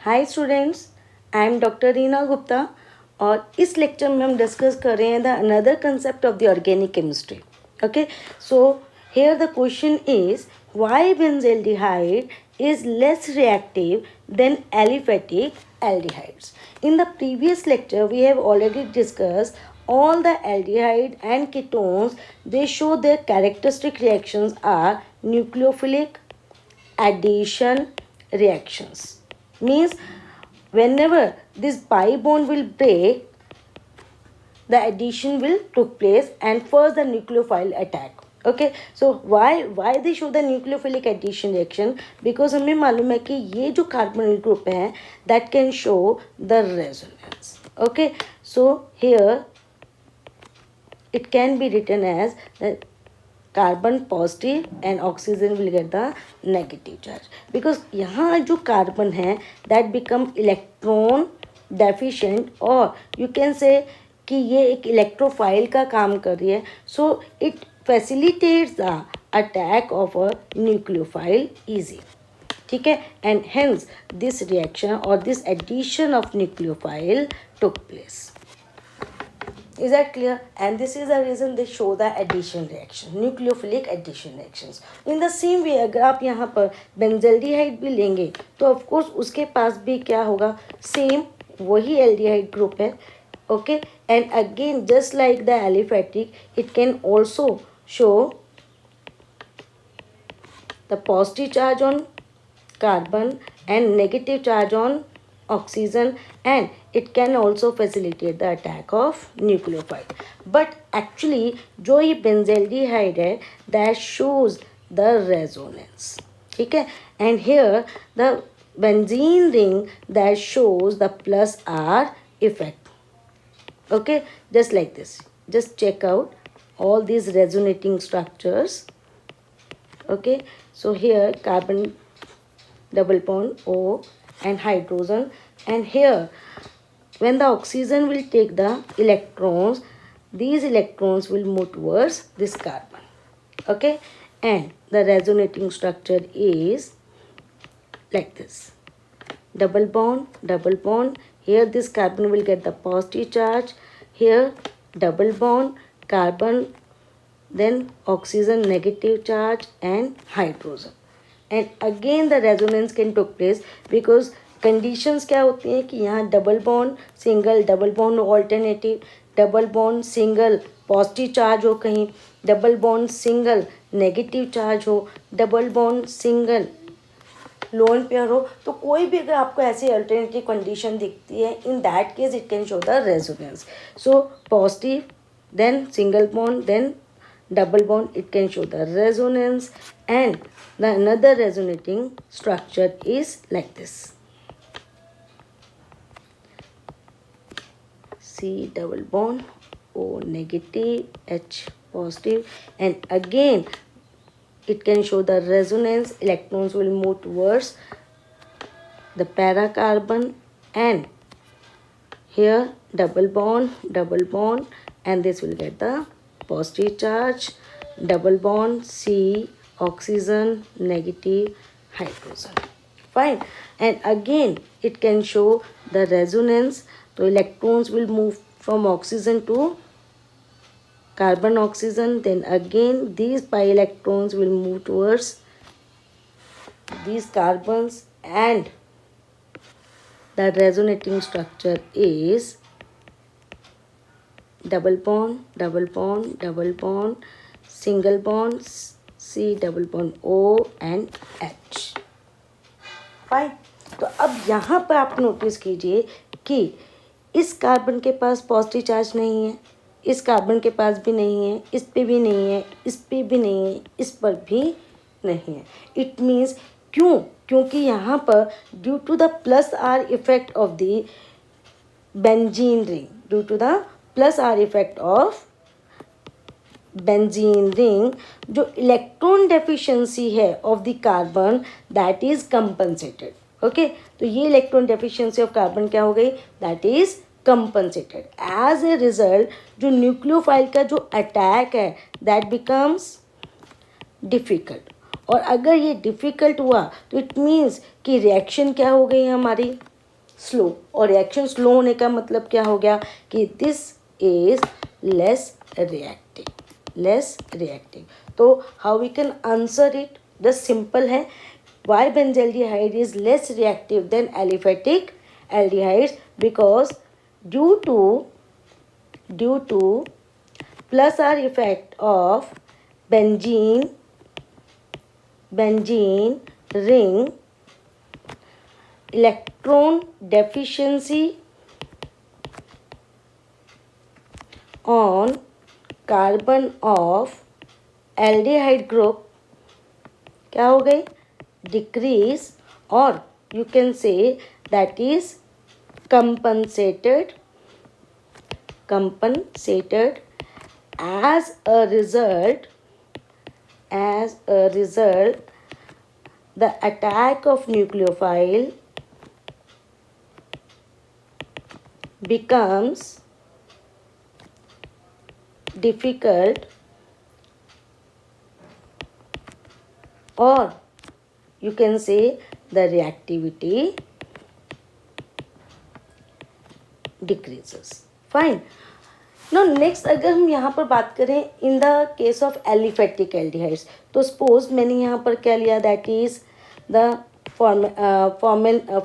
Hi students, I am doctor Reena Gupta और इस lecture में हम डिस्कस कर रहे हैं the another concept of the organic chemistry. Okay, so here the question is why benzaldehyde is less reactive than aliphatic aldehydes. In the previous lecture we have already discussed all the aldehyde and ketones. They show their characteristic reactions are nucleophilic addition reactions. Means whenever this pi bond will break, the addition will took place and first the nucleophile attack. Okay, so why they show the nucleophilic addition reaction? Because हमें मालूम है कि ये जो carbonyl group है that can show the resonance. Okay, so here it can be written as the carbon positive and oxygen will get the negative charge. Because यहाँ जो carbon है that become electron deficient, और you can say कि ये एक electrophile का काम कर रही है. So it facilitates the attack of a nucleophile easy. ठीक है, एंड हेंस दिस रिएक्शन और this addition of nucleophile took place. Is that clear? And this is the reason they show the addition reaction, nucleophilic addition reactions. In the same way अगर आप यहाँ पर benzaldehyde भी लेंगे तो of course उसके पास भी क्या होगा, सेम वही एल्डिहाइड ग्रुप है. Okay, and again just like the aliphatic, it can also show the positive charge on carbon and negative charge on oxygen, and it can also facilitate the attack of nucleophile. But actually जो ये benzaldehyde है that shows the resonance. ठीक है, and here the benzene ring that shows the plus R effect. Okay, just like this. Just check out all these resonating structures. Okay, so here carbon double bond O and hydrogen, and here when the oxygen will take the electrons, these electrons will move towards this carbon. Okay, and the resonating structure is like this. Double bond. Here this carbon will get the positive charge. Here double bond, carbon, then oxygen negative charge and hydrogen. And again the resonance can took place because conditions क्या होती हैं कि यहाँ double bond single, double bond alternative, double bond single positive charge हो, कहीं double bond single negative charge हो, double bond single lone pair हो. तो कोई भी अगर आपको ऐसी अल्टरनेटिव कंडीशन दिखती है, in that case it can show the resonance. So positive then single bond then double bond, it can show the resonance, and the another resonating structure is like this. C double bond, O negative, H positive, and again it can show the resonance. Electrons will move towards the para carbon, and here double bond, and this will get the positive charge, double bond, C, oxygen, negative, hydrogen. Fine. And again it can show the resonance. So electrons will move from oxygen to carbon oxygen, then again these pi electrons will move towards these carbons, and the resonating structure is double bond, single bonds, C double bond O and H. Fine. तो अब यहाँ पर आप notice कीजिए कि इस carbon के पास positive charge नहीं है, इस कार्बन के पास भी नहीं है, इस पे भी नहीं है, इस पे भी नहीं है, इस पर भी नहीं है. इट मीन्स क्योंकि यहाँ पर due to the plus R effect of the benzene ring, due to the plus R effect of benzene ring, जो इलेक्ट्रॉन डेफिशिएंसी है of the carbon that is compensated. Okay, तो ये इलेक्ट्रॉन डेफिशिएंसी ऑफ कार्बन क्या हो गई, that is compensated. As a result जो nucleophile का जो अटैक है दैट बिकम्स डिफ़िकल्ट. और अगर ये डिफ़िकल्ट हुआ तो इट मीन्स कि रिएक्शन क्या हो गई हमारी, स्लो, और रिएक्शन स्लो होने का मतलब क्या हो गया कि दिस इज लेस रिएक्टिव. तो how we can answer it, the simple है, why benzaldehyde is less reactive than aliphatic aldehydes, because due to plus R effect of benzene ring electron deficiency on carbon of aldehyde group क्या हो गई, decrease, or you can say that is compensated. As a result, the attack of nucleophile becomes difficult, or you can say the reactivity decreases. Fine. Now next अगर हम यहाँ पर बात करें in the case of aliphatic aldehydes, तो suppose मैंने यहाँ पर क्या लिया, that is the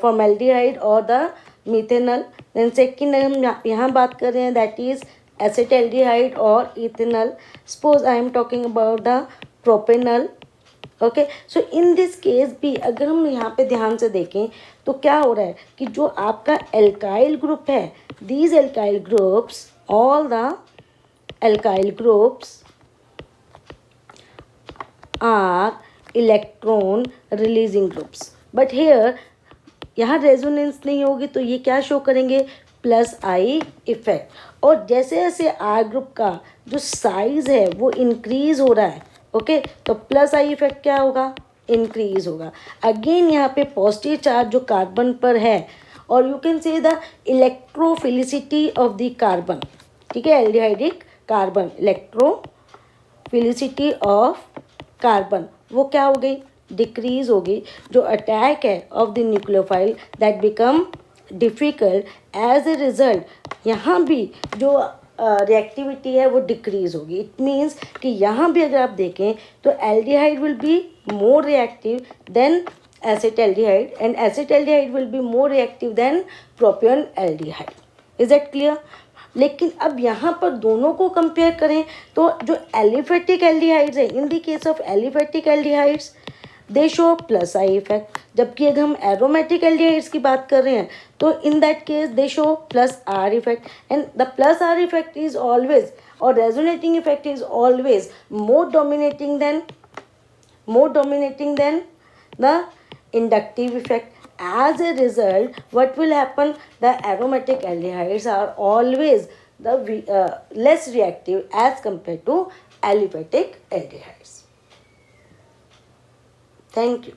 formaldehyde or the methanol. Then second हम यहाँ बात कर रहे हैं that is acetaldehyde और ethanol. Suppose I am talking about the propanol. Okay, so in this case भी अगर हम यहाँ पे ध्यान से देखें तो क्या हो रहा है कि जो आपका एल्काइल ग्रुप है, these alkyl groups, all the alkyl groups are electron releasing groups, but here यहाँ रेजोनेंस नहीं होगी तो ये क्या शो करेंगे, प्लस आई इफेक्ट. और जैसे जैसे आर ग्रुप का जो साइज है वो इंक्रीज हो रहा है, ओके, तो प्लस आई इफेक्ट क्या होगा, इंक्रीज होगा. अगेन यहाँ पे पॉजिटिव चार्ज जो कार्बन पर है, और you can say the electrophilicity of the carbon, ठीक है, aldehydic carbon, electrophilicity of carbon वो क्या हो गई, डिक्रीज हो गई. जो अटैक है of the nucleophile that become difficult, as a result यहाँ भी जो रिएक्टिविटी है वो डिक्रीज होगी. इट मीन्स कि यहाँ भी अगर आप देखें तो aldehyde will be more reactive than acetaldehyde, and acetaldehyde will be more reactive than propion aldehyde. Is that clear? लेकिन अब यहाँ पर दोनों को कंपेयर करें तो जो एलिफेटिक एल्डिहाइड्स है, in the case of aliphatic aldehydes they show plus I effect, जबकि अगर हम एरोमेटिक एल्डिहाइड्स की बात कर रहे हैं तो in that case they show plus R effect, and the plus R effect is always, और resonating effect is always more dominating than the inductive effect. As a result, what will happen? The aromatic aldehydes are always the less reactive as compared to aliphatic aldehydes. Thank you.